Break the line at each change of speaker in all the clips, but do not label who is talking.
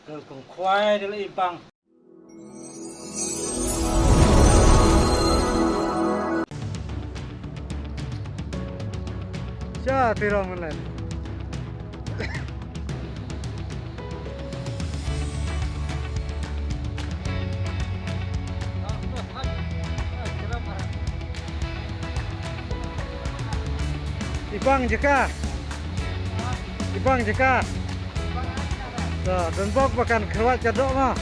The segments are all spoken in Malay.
Cái con khoai đấy là im băng. Siya tirong ulit. Ibang jika. Ibang jika. Dan bok bahkan keluar jadok mah.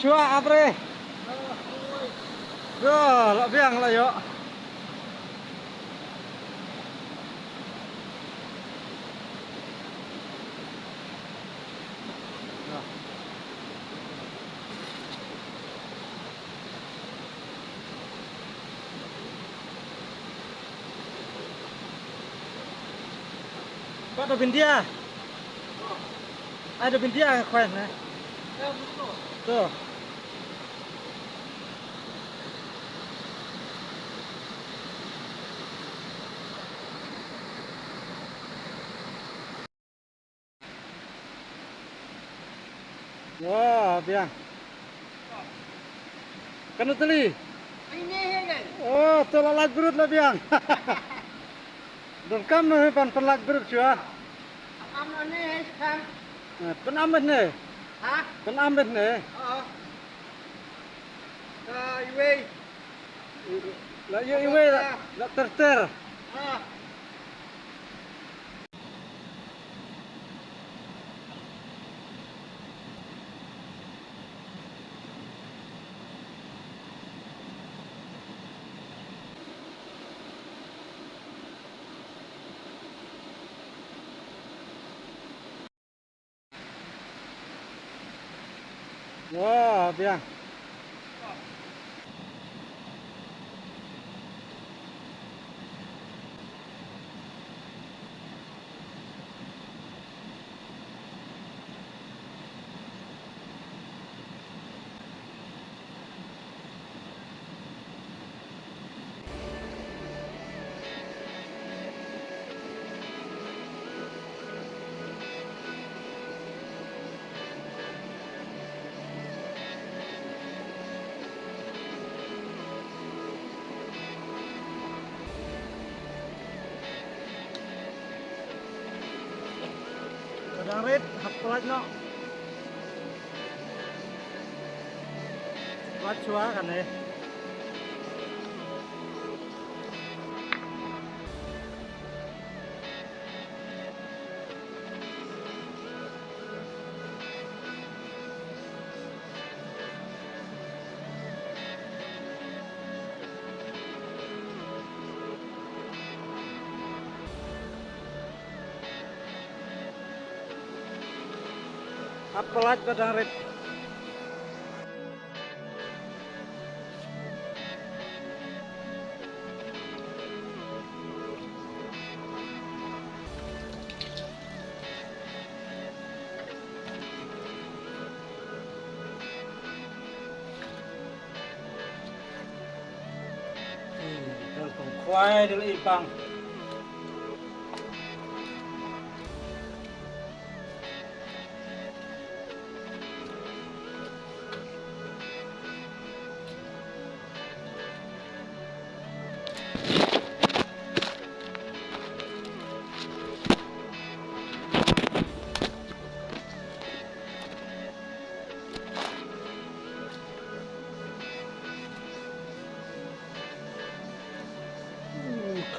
Chua apre. Rồi, lọ biang lại yo. Có đồ bintia. Ada bintia khoen này. Tuh. Wah, biang. Kanu teli.
Ini kan.
Oh, tolak lag berut lah biang. Don kam no pan lag berut chua.
Am ini kan.
Pen amit ne.
Hah?
Pen amit ne.
Oh. Iwe.
Lah yo iwe la terter.
Ah.
Wah, biang. Kadang red, hap pelat no. Pelat chua kan eh. Apalat kadang red. Tong khoai dulu ipang.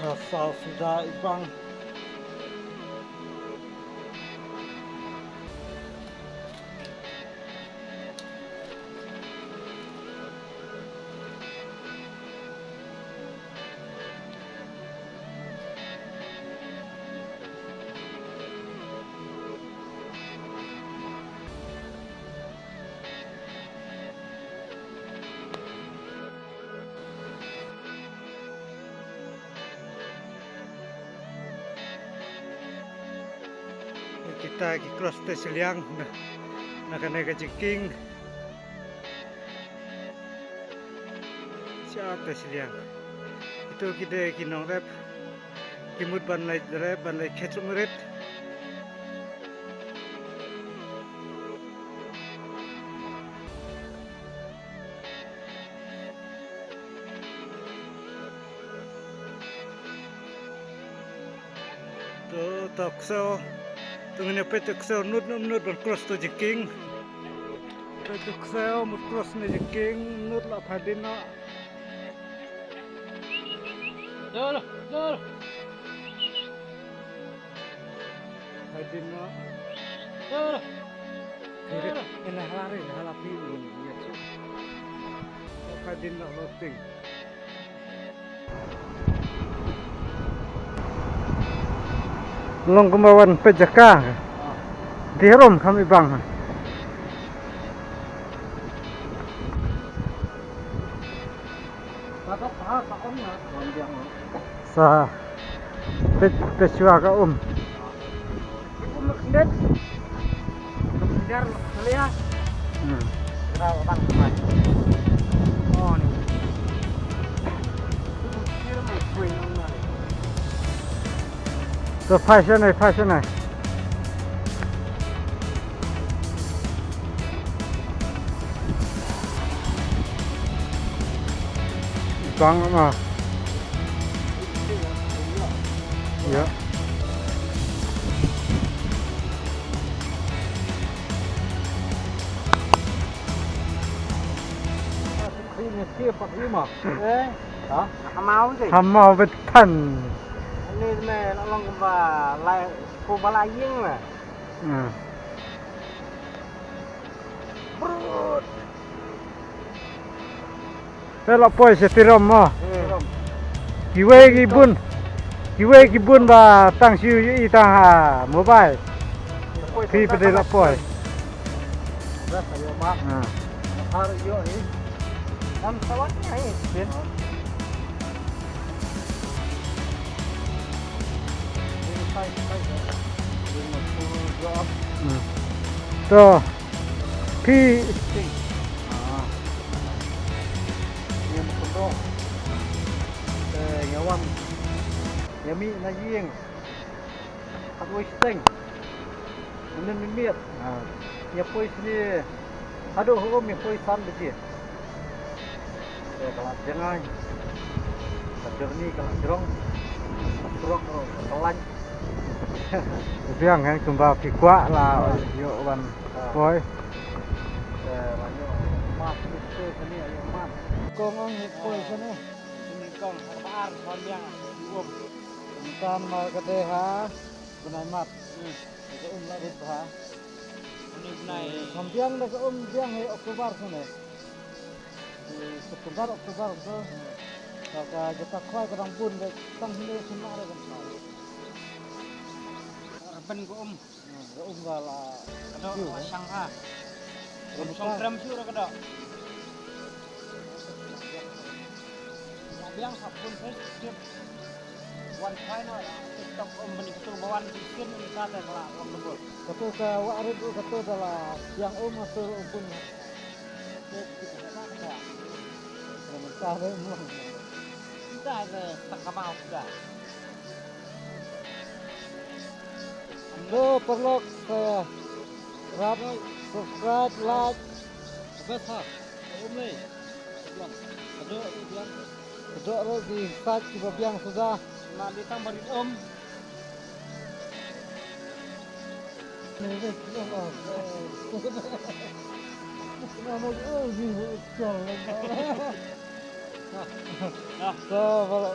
Kasar sudah ipang. Kita cross te Seliang nak naik ke Jiking. Siapa Seliang? Itu kita kinong rep. Kimut ban lai rep ban lai ketrum red. Tu tokso. Tunggu petuksel nut ban cross to Jiking. Petuksel mut cross ni Jiking nut lah padina. Dah. Padina. Dah. Enak lari halapi ulun ya cu. Padina loting. Long kembawan pejaka. Dirom kami bang. Sa pecua ka
Maknet. Kejar lihat. Kenapa bang teman? Oh nih.
So fashion này. Bang mà. Dạ. Kia Pak Lima. Hả?
Hamau gì?
Hamau với thần.
Ini meh long ba lai ko balai ying lah. Brut.
Kalau poi setiram mah. Kiwe kibun ba tang siu yi tang ha mobile. Thi pada la poi.
Dah saya mak. Har yo ni. Nam sawat ni. Bin.
So, pi
Yang berkondong. Ngawam. Yami na ying. Aku isteng. Kemudian mimit. Ya pois ni. Aduh, hukum ya pois san beji. Kalau jangan. Kader ni kalau jerong. Jerong kalau telan.
biang kan cuma pikwa lah yo ban boy.
Mas itu sini ayo mas.
Kong hit boy sini.
Ini kong ar kon yang um.
Kan mal gede ha. Benai mat. Ke lah dit ha.
Ini benai.
Kampiang dah ke biang he Oktober sini. Di September Oktober tu. Kita kuai kadang pun tang sini semua ada kan.
pen ko
Gala.
Kado wasang ha.
Rum
Song tram sure kado. Biang sabun fresh tip. One final TikTok bani ketu bawan bikin kita teh lah lembut.
Katu ka warit katu adalah yang masuk pun. Mentah memang.
Kita ada tak mau sudah.
So perlu saya subscribe, like, best ha. Umlay. Bilang. Bilang. Kedua di start di biang sudah.
Nah ditang bari
Ini Nama oh, ini jual lagi.
Nah,
So, kalau